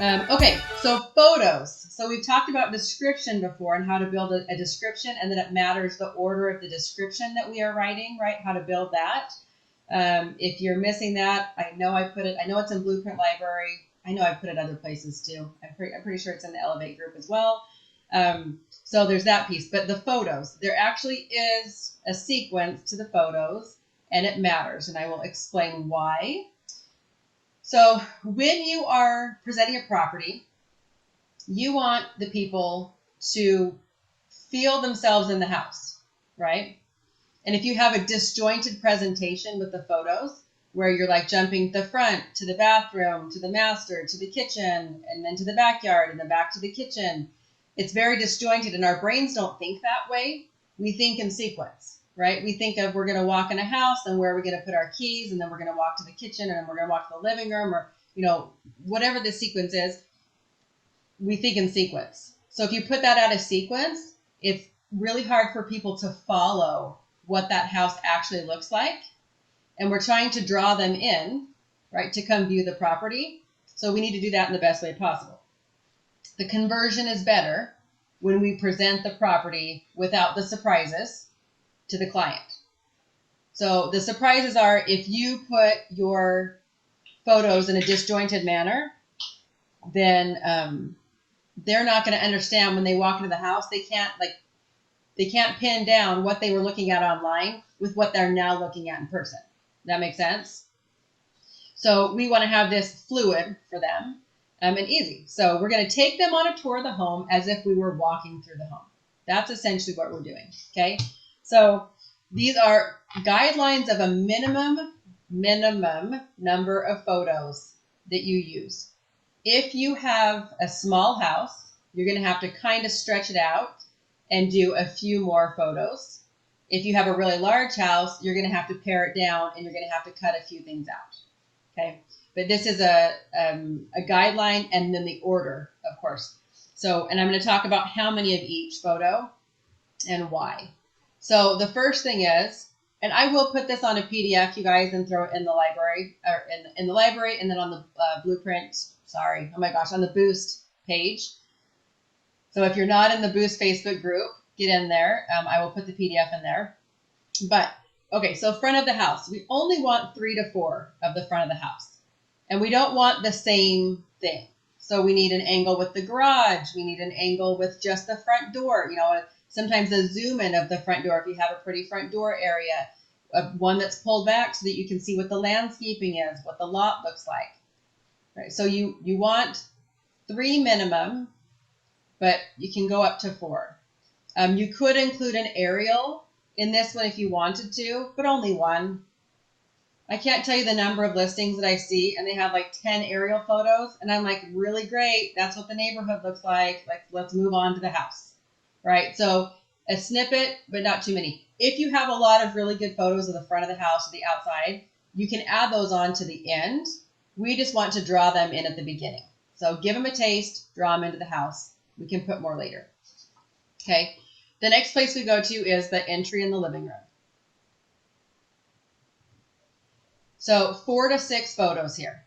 Okay, so photos. So we've talked about description before and how to build a description, and that it matters the order of the description that we are writing, right? How to build that. If you're missing that, I know I put it. I know it's in Blueprint Library. I know I put it other places too. I'm pretty sure it's in the Elevate group as well. So there's that piece. But the photos, there actually is a sequence to the photos, and it matters, and I will explain why. So when you are presenting a property, you want the people to feel themselves in the house, right? And if you have a disjointed presentation with the photos, where you're like jumping the front to the bathroom, to the master, to the kitchen, and then to the backyard, and then back to the kitchen, it's very disjointed, and our brains don't think that way. We think in sequence, right? We think of, we're going to walk in a house, and where are we going to put our keys, and then we're going to walk to the kitchen, and then we're going to walk to the living room, or whatever the sequence is. We think in sequence. So if you put that out of sequence, it's really hard for people to follow what that house actually looks like. And we're trying to draw them in, right, to come view the property. So we need to do that in the best way possible. The conversion is better when we present the property without the surprises to the client. So the surprises are, if you put your photos in a disjointed manner, then they're not going to understand when they walk into the house. They can't pin down what they were looking at online with what they're now looking at in person. That makes sense? So we want to have this fluid for them and easy. So we're going to take them on a tour of the home as if we were walking through the home. That's essentially what we're doing. Okay. So these are guidelines of a minimum number of photos that you use. If you have a small house, you're going to have to kind of stretch it out and do a few more photos. If you have a really large house, you're going to have to pare it down, and you're going to have to cut a few things out. Okay, but this is a guideline, and then the order, of course. So, and I'm going to talk about how many of each photo and why. So the first thing is, and I will put this on a PDF, you guys, and throw it in the library, or in the library, and then on the Blueprint. Sorry, oh my gosh, on the Boost page. So if you're not in the Boost Facebook group, get in there. I will put the PDF in there. But, okay, so front of the house. We only want 3 to 4 of the front of the house. And we don't want the same thing. So we need an angle with the garage. We need an angle with just the front door. Sometimes a zoom in of the front door if you have a pretty front door area. One that's pulled back so that you can see what the landscaping is, what the lot looks like. Right, so you want 3 minimum, but you can go up to 4. You could include an aerial in this one if you wanted to, but only 1. I can't tell you the number of listings that I see, and they have like 10 aerial photos, and I'm like, really great. That's what the neighborhood looks like. Like, let's move on to the house, right? So a snippet, but not too many. If you have a lot of really good photos of the front of the house or the outside, you can add those on to the end. We just want to draw them in at the beginning. So give them a taste, draw them into the house. We can put more later. Okay. The next place we go to is the entry in the living room. So 4 to 6 photos here.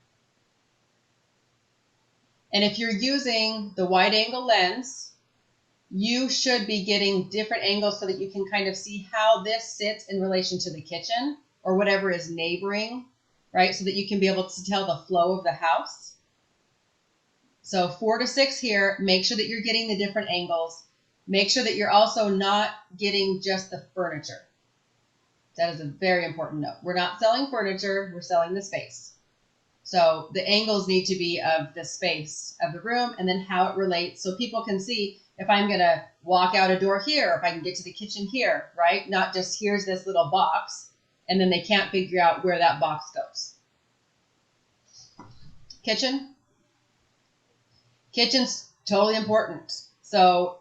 And if you're using the wide angle lens, you should be getting different angles so that you can kind of see how this sits in relation to the kitchen or whatever is neighboring, right? So that you can be able to tell the flow of the house. So 4 to 6 here. Make sure that you're getting the different angles. Make sure that you're also not getting just the furniture. That is a very important note. We're not selling furniture. We're selling the space. So the angles need to be of the space of the room and then how it relates so people can see if I'm going to walk out a door here, or if I can get to the kitchen here, right? Not just here's this little box, and then they can't figure out where that box goes. Kitchen. Kitchen's totally important. So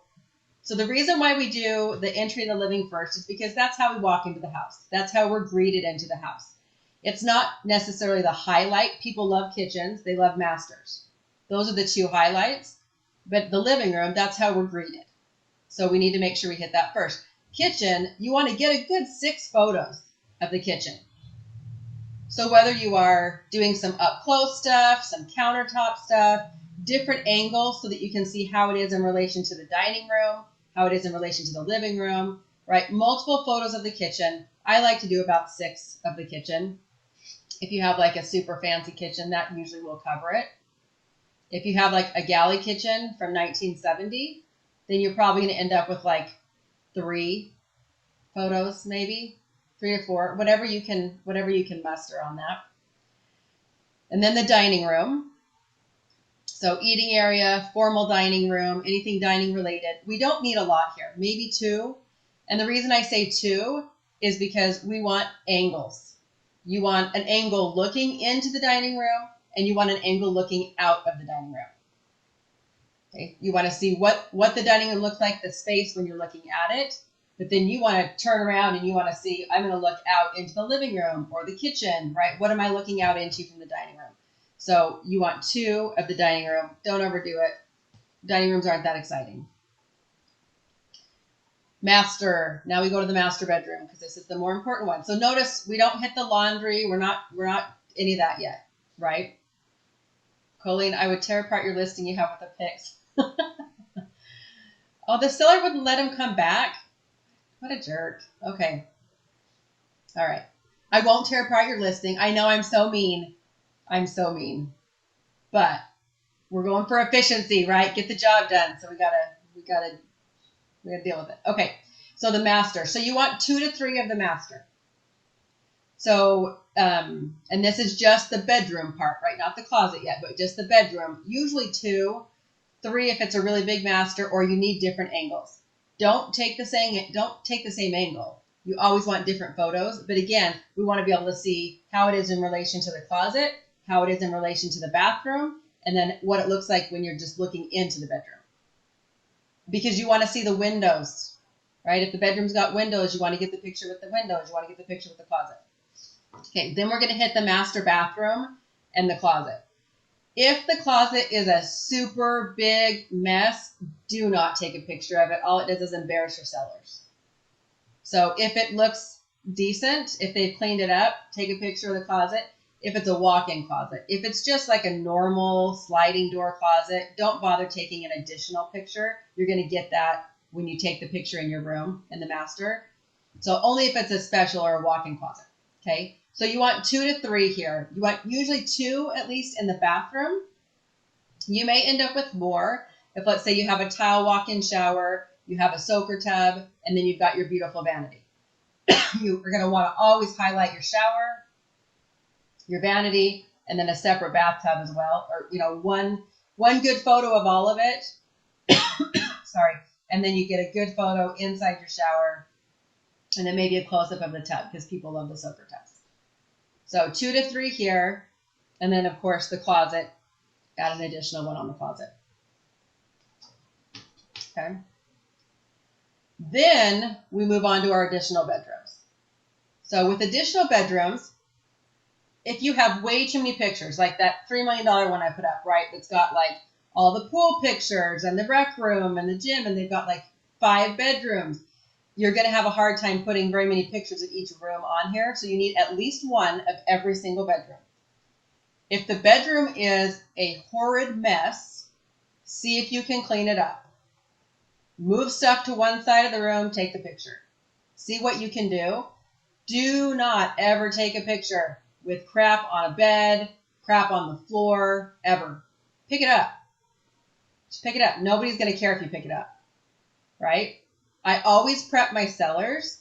the reason why we do the entry in the living first is because that's how we walk into the house. That's how we're greeted into the house. It's not necessarily the highlight. People love kitchens. They love masters. Those are the 2 highlights. But the living room, that's how we're greeted. So we need to make sure we hit that first. Kitchen, you want to get a good 6 photos of the kitchen. So whether you are doing some up close stuff, some countertop stuff, different angles so that you can see how it is in relation to the dining room, how it is in relation to the living room, right? Multiple photos of the kitchen. I like to do about 6 of the kitchen. If you have like a super fancy kitchen, that usually will cover it. If you have like a galley kitchen from 1970, then you're probably going to end up with like 3 photos, maybe 3 or 4, whatever you can muster on that. And then the dining room. So eating area, formal dining room, anything dining related. We don't need a lot here, maybe 2. And the reason I say 2 is because we want angles. You want an angle looking into the dining room, and you want an angle looking out of the dining room. Okay? You want to see what the dining room looks like, the space when you're looking at it, but then you want to turn around and you want to see, I'm going to look out into the living room or the kitchen, right? What am I looking out into from the dining room? So you want 2 of the dining room. Don't overdo it. Dining rooms aren't that exciting. Master. Now we go to the master bedroom because this is the more important one. So notice we don't hit the laundry. We're not any of that yet, right? Colleen, I would tear apart your listing you have with the pics. Oh, the seller wouldn't let him come back. What a jerk. Okay. All right. I won't tear apart your listing. I know I'm so mean. I'm so mean. But we're going for efficiency, right? Get the job done. So we gotta deal with it. Okay. So the master. So you want 2 to 3 of the master. So, and this is just the bedroom part, right? Not the closet yet, but just the bedroom. Usually 2, 3 if it's a really big master or you need different angles. Don't take the same angle. You always want different photos. But again, we want to be able to see how it is in relation to the closet, how it is in relation to the bathroom, and then what it looks like when you're just looking into the bedroom. Because you want to see the windows, right? If the bedroom's got windows, you want to get the picture with the windows. You want to get the picture with the closet. Okay, then we're going to hit the master bathroom and the closet. If the closet is a super big mess, do not take a picture of it. All it does is embarrass your sellers. So if it looks decent, if they've cleaned it up, take a picture of the closet. If it's a walk-in closet. If it's just like a normal sliding door closet, don't bother taking an additional picture. You're going to get that when you take the picture in your room in the master. So only if it's a special or a walk-in closet. Okay. So you want 2 to 3 here. You want usually 2 at least in the bathroom. You may end up with more if, let's say, you have a tile walk-in shower, you have a soaker tub, and then you've got your beautiful vanity. You are going to want to always highlight your shower, your vanity, and then a separate bathtub as well, or one good photo of all of it. Sorry, and then you get a good photo inside your shower, and then maybe a close-up of the tub because people love the soaker tubs. So 2 to 3 here, and then of course the closet. Add an additional one on the closet. Okay. Then we move on to our additional bedrooms. So with additional bedrooms, if you have way too many pictures, like that $3 million one I put up, right? That's got like all the pool pictures and the rec room and the gym, and they've got like 5 bedrooms. You're going to have a hard time putting very many pictures of each room on here. So you need at least one of every single bedroom. If the bedroom is a horrid mess, see if you can clean it up. Move stuff to one side of the room, take the picture. See what you can do. Do not ever take a picture with crap on a bed, crap on the floor, ever. Pick it up. Just pick it up. Nobody's going to care if you pick it up, right? I always prep my sellers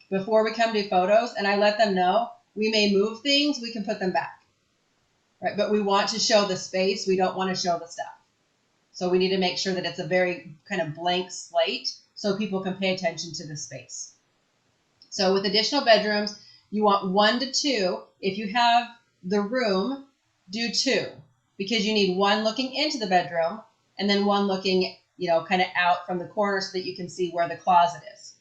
before we come to photos, and I let them know we may move things, we can put them back, right? But we want to show the space. We don't want to show the stuff. So we need to make sure that it's a very kind of blank slate so people can pay attention to the space. So with additional bedrooms, you want 1 to 2. If you have the room, do 2 because you need one looking into the bedroom and then one looking, kind of out from the corner so that you can see where the closet is.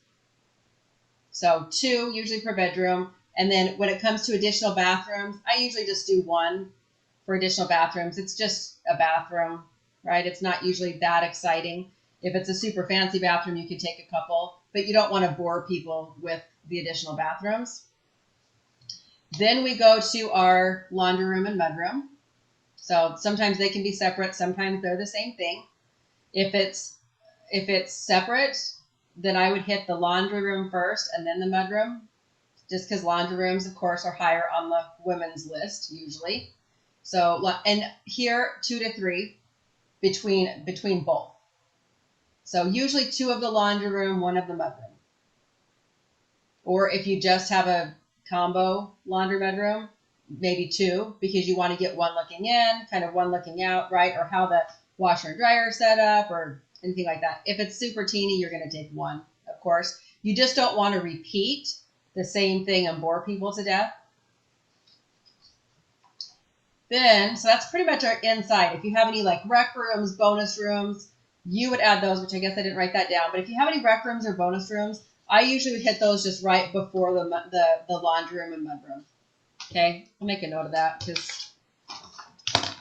So 2 usually per bedroom. And then when it comes to additional bathrooms, I usually just do 1 for additional bathrooms. It's just a bathroom, right? It's not usually that exciting. If it's a super fancy bathroom, you could take a couple, but you don't want to bore people with the additional bathrooms. Then we go to our laundry room and mudroom. So sometimes they can be separate. Sometimes they're the same thing. If it's separate, then I would hit the laundry room first and then the mudroom, just because laundry rooms, of course, are higher on the women's list usually. So, and here 2 to 3 between both. So usually 2 of the laundry room, 1 of the mudroom. Or if you just have a combo laundry bedroom, maybe 2, because you want to get 1 looking in, kind of 1 looking out, right? Or how the washer and dryer is set up or anything like that. If it's super teeny, you're going to take 1, of course. You just don't want to repeat the same thing and bore people to death. Then, so that's pretty much our inside. If you have any like rec rooms, bonus rooms, you would add those, which I guess I didn't write that down. But if you have any rec rooms or bonus rooms, I usually would hit those just right before the laundry room and mudroom. Okay, I'll make a note of that because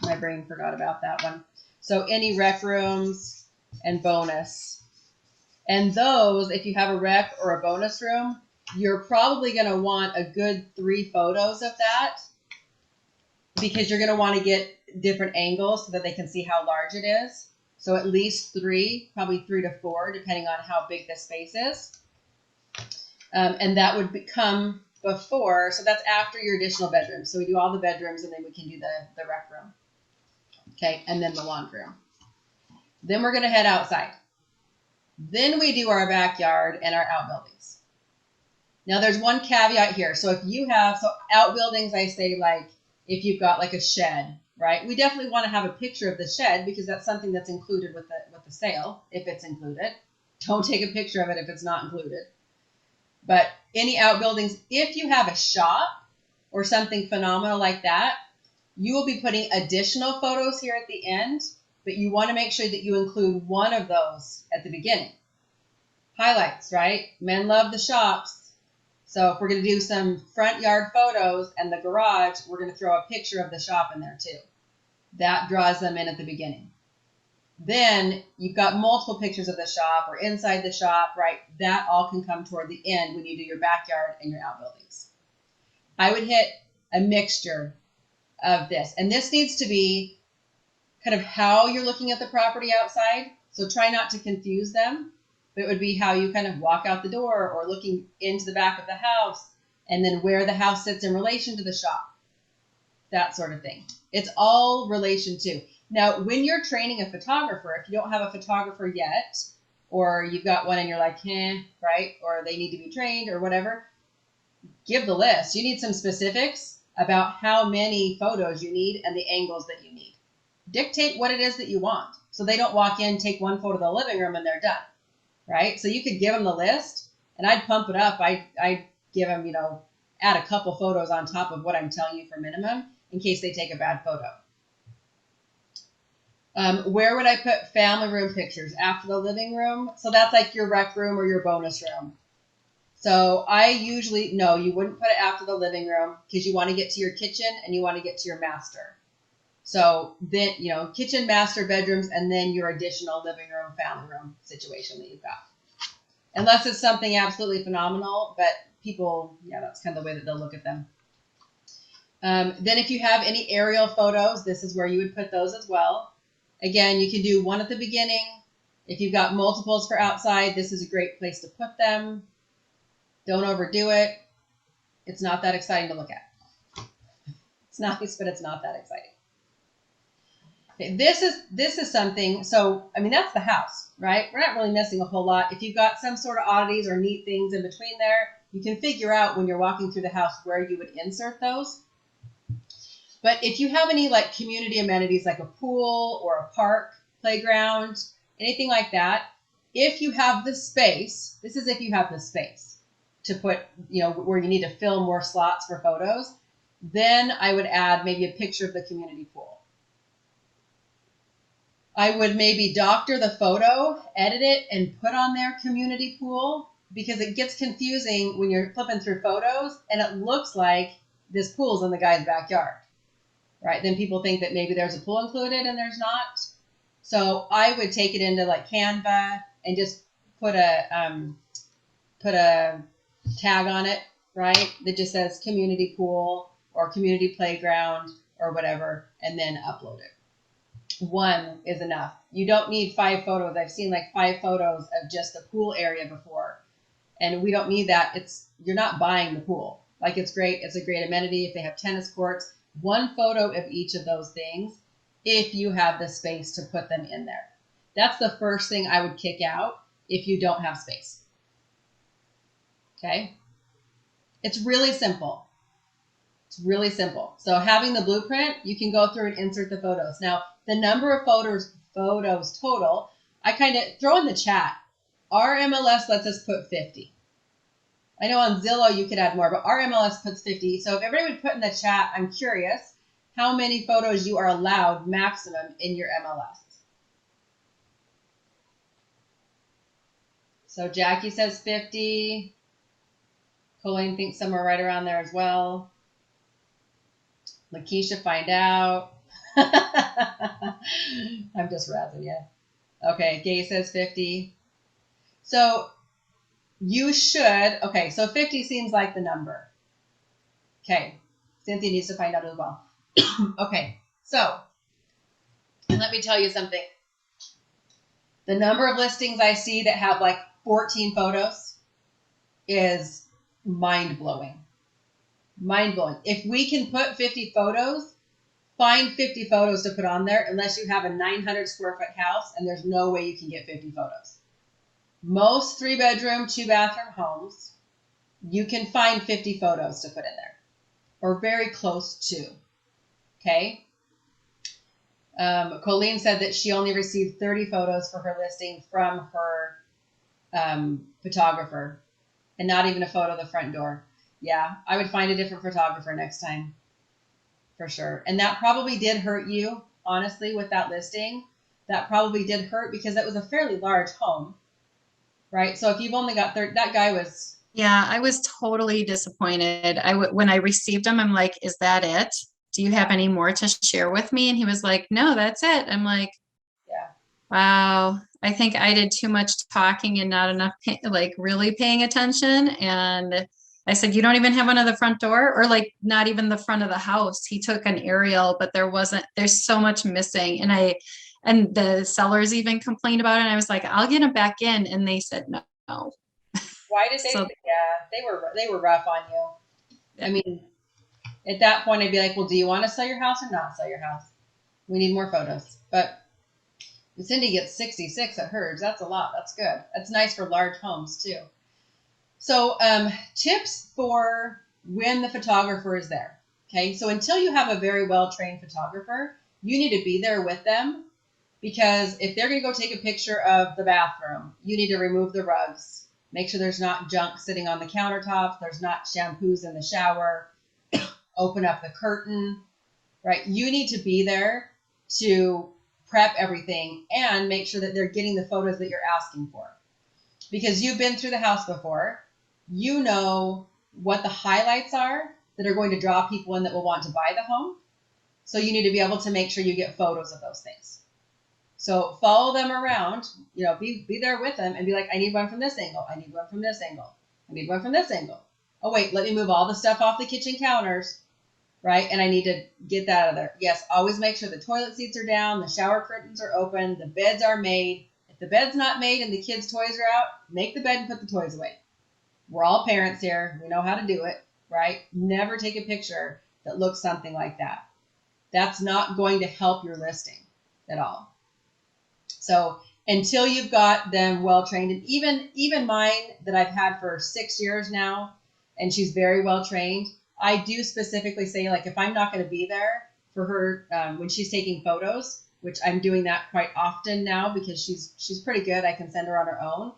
my brain forgot about that one. So any rec rooms and bonus. And those, if you have a rec or a bonus room, you're probably going to want a good 3 photos of that because you're going to want to get different angles so that they can see how large it is. So at least 3, probably 3 to 4, depending on how big the space is. And that would come before, so that's after your additional bedrooms. So we do all the bedrooms and then we can do the rec room. Okay, and then the laundry room. Then we're going to head outside. Then we do our backyard and our outbuildings. Now there's one caveat here. So if you have, so outbuildings, I say like if you've got like a shed, right? We definitely want to have a picture of the shed because that's something that's included with the sale, if it's included. Don't take a picture of it if it's not included. But any outbuildings, if you have a shop or something phenomenal like that, you will be putting additional photos here at the end, but you want to make sure that you include one of those at the beginning. Highlights, right? Men love the shops. So if we're going to do some front yard photos and the garage, we're going to throw a picture of the shop in there too. That draws them in at the beginning. Then you've got multiple pictures of the shop or inside the shop, right? That all can come toward the end when you do your backyard and your outbuildings. I would hit a mixture of this. And this needs to be kind of how you're looking at the property outside. So try not to confuse them. But it would be how you kind of walk out the door or looking into the back of the house and then where the house sits in relation to the shop. That sort of thing. It's all relation to. Now, when you're training a photographer, if you don't have a photographer yet, or you've got one and you're like, right? Or they need to be trained or whatever, give the list. You need some specifics about how many photos you need and the angles that you need. Dictate what it is that you want. So they don't walk in, take 1 photo of the living room and they're done, right? So you could give them the list and I'd pump it up. I'd give them, add a couple photos on top of what I'm telling you for minimum in case they take a bad photo. Where would I put family room pictures? After the living room? So that's like your rec room or your bonus room. So I usually, no, you wouldn't put it after the living room because you want to get to your kitchen and you want to get to your master. So then, kitchen, master, bedrooms, and then your additional living room, family room situation that you've got. Unless it's something absolutely phenomenal, but people, that's kind of the way that they'll look at them. Then if you have any aerial photos, this is where you would put those as well. Again, you can do one at the beginning. If you've got multiples for outside, this is a great place to put them. Don't overdo it. It's not that exciting to look at. It's nice, but it's not that exciting. Okay, this is something, so, that's the house, right? We're not really missing a whole lot. If you've got some sort of oddities or neat things in between there, you can figure out when you're walking through the house where you would insert those. But if you have any like community amenities like a pool or a park, playground, anything like that, if you have the space, this is if you have the space to put, where you need to fill more slots for photos, then I would add maybe a picture of the community pool. I would maybe doctor the photo, edit it, and put on there community pool because it gets confusing when you're flipping through photos and it looks like this pool's in the guy's backyard. Right? Then people think that maybe there's a pool included and there's not. So I would take it into like Canva and just put a tag on it, right? That just says community pool or community playground or whatever. and then upload it. One is enough. You don't need 5 photos. I've seen like 5 photos of just the pool area before, and we don't need that. You're not buying the pool. Like, it's great. It's a great amenity if they have tennis courts. 1 photo of each of those things if you have the space to put them in there. That's the first thing I would kick out if you don't have space. Okay? It's really simple. It's really simple. So having the blueprint, you can go through and insert the photos. Now, the number of photos total, I kind of throw in the chat. Our MLS lets us put 50. I know on Zillow you could add more, but our MLS puts 50. So if everybody would put in the chat, I'm curious how many photos you are allowed maximum in your MLS. So Jackie says 50. Colleen thinks somewhere right around there as well. Lakeisha, find out. I'm just razzing you. Okay, Gay says 50. So you should, okay, so 50 seems like the number. Okay, Cynthia needs to find out as well. Okay, so let me tell you something. The number of listings I see that have like 14 photos is mind-blowing. Mind-blowing. If we can put 50 photos, find 50 photos to put on there unless you have a 900 square foot house and there's no way you can get 50 photos. Most 3-bedroom, 2-bathroom homes, you can find 50 photos to put in there or very close to. Okay. Colleen said that she only received 30 photos for her listing from her photographer and not even a photo of the front door. Yeah, I would find a different photographer next time for sure. And that probably did hurt you, honestly, with that listing. That probably did hurt because that was a fairly large home, right? So if you've only got 30, that guy was... Yeah, I was totally disappointed. When I received him, I'm like, is that it? Do you have any more to share with me? And he was like, no, that's it. I'm like, yeah, wow, I think I did too much talking and not enough, like really paying attention. And I said, you don't even have one at the front door, or like not even the front of the house. He took an aerial, but there's so much missing. And the sellers even complained about it. And I was like, I'll get him back in. And they said, no. Why did they? So, yeah, they were rough on you. I mean, at that point, I'd be like, well, do you want to sell your house or not sell your house? We need more photos. But Cindy gets 66 at hers. That's a lot. That's good. That's nice for large homes too. So tips for when the photographer is there. Okay, so until you have a very well-trained photographer, you need to be there with them, because if they're going to go take a picture of the bathroom, you need to remove the rugs. Make sure there's not junk sitting on the countertops. There's not shampoos in the shower. Open up the curtain, right? You need to be there to prep everything and make sure that they're getting the photos that you're asking for. Because you've been through the house before. You know what the highlights are that are going to draw people in that will want to buy the home. So you need to be able to make sure you get photos of those things. So follow them around, be there with them and be like, I need one from this angle. I need one from this angle. I need one from this angle. Oh, wait, let me move all the stuff off the kitchen counters, right? And I need to get that out of there. Yes, always make sure the toilet seats are down, the shower curtains are open, the beds are made. If the bed's not made and the kids' toys are out, make the bed and put the toys away. We're all parents here. We know how to do it, right? Never take a picture that looks something like that. That's not going to help your listing at all. So until you've got them well trained, and even mine that I've had for 6 years now, and she's very well trained, I do specifically say, like, if I'm not going to be there for her when she's taking photos, which I'm doing that quite often now because she's pretty good. I can send her on her own.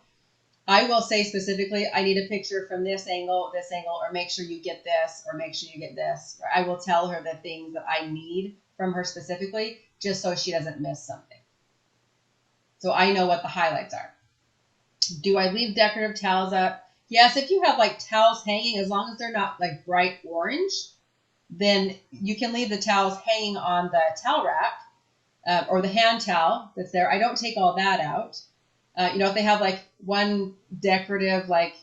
I will say specifically, I need a picture from this angle, or make sure you get this, or make sure you get this. Or I will tell her the things that I need from her specifically, just so she doesn't miss something. So I know what the highlights are. Do I leave decorative towels up? Yes, if you have like towels hanging, as long as they're not like bright orange, then you can leave the towels hanging on the towel rack or the hand towel that's there. I don't take all that out. If they have like one decorative like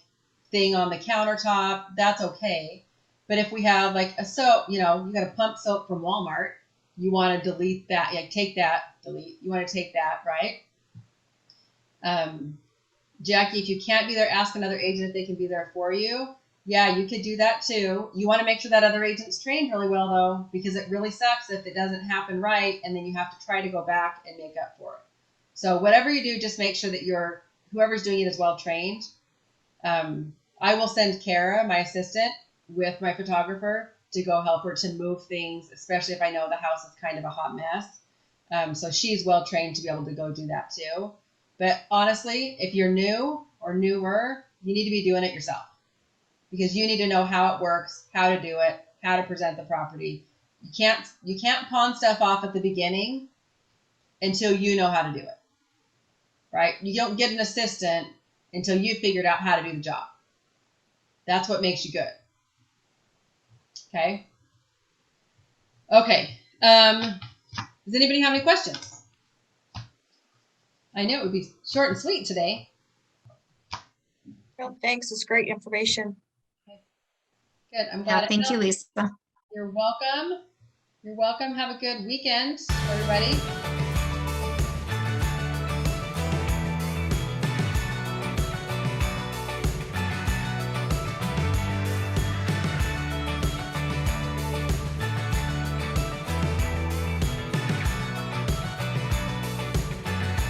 thing on the countertop, that's okay. But if we have like a soap, you got a pump soap from Walmart, you want to delete that, like take that, delete, you want to take that, right? Jackie, if you can't be there, ask another agent if they can be there for you. Yeah, you could do that too. You want to make sure that other agent's trained really well though, because it really sucks if it doesn't happen right and then you have to try to go back and make up for it. So whatever you do, just make sure that whoever's doing it is well trained. I will send Kara, my assistant, with my photographer to go help her to move things, especially if I know the house is kind of a hot mess. So she's well trained to be able to go do that too. But honestly, if you're new or newer, you need to be doing it yourself because you need to know how it works, how to do it, how to present the property. You can't pawn stuff off at the beginning until you know how to do it, right? You don't get an assistant until you figured out how to do the job. That's what makes you good. Okay. Okay. Does anybody have any questions? I know it would be short and sweet today. No, thanks. It's great information. Good. I'm glad. Yeah, thank you, Lisa. You're welcome. You're welcome. Have a good weekend, everybody.